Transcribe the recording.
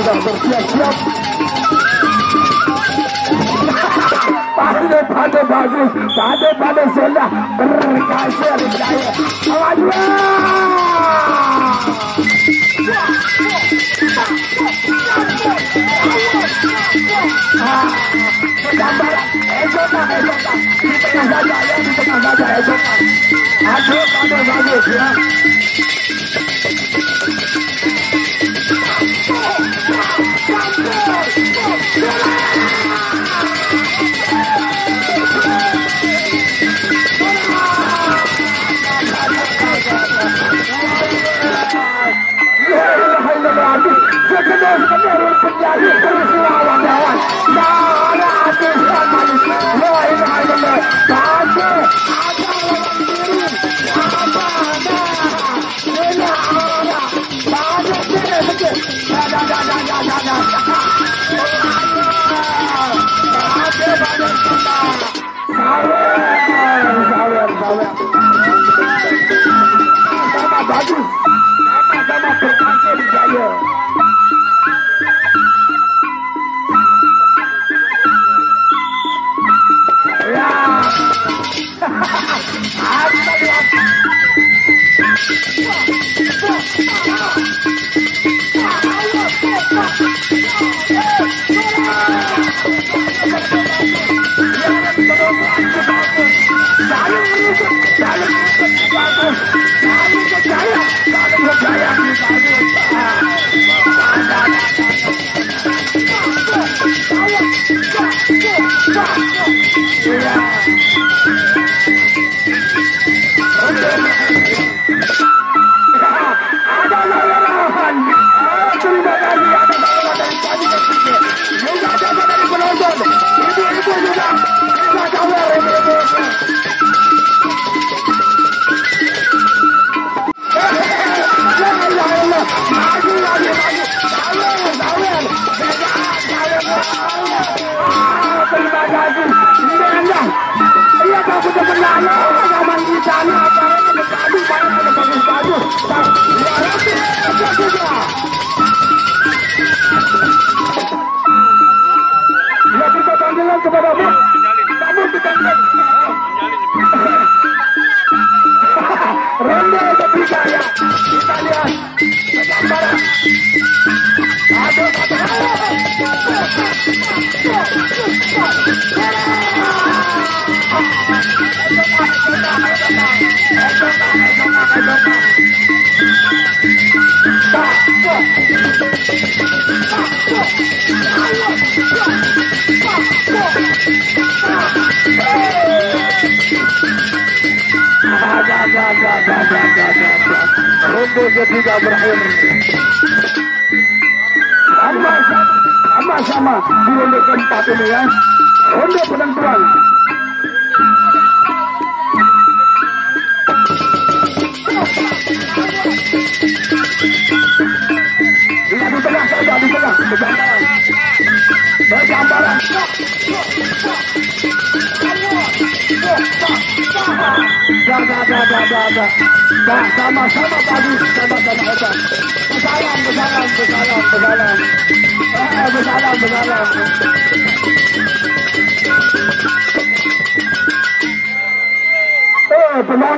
sudah bersiap-siap. Pada bagus, pada sudah berhasil berjaya. Maju! Gambaran Ejota di tengah saja ya, di tengah saja Ejota. Aduh, pada bagus ya. Sekedar penjadi peristiwa kawan-kawan. Ada hati sama ini. La ilaha illallah. Pasti ada orang kirim. Apa ada? Bila ada? Pada sedikit. Ada. Sawer. Sama bagus. Sama berhasil dijaya. Ronde ketiga berakhir. Sama-sama di ronde keempat ini ya. Ronde penentuan. Di tengah saja, di tengah. Bergambaran. Sama-sama bagus, sama-sama hebat. Besalam.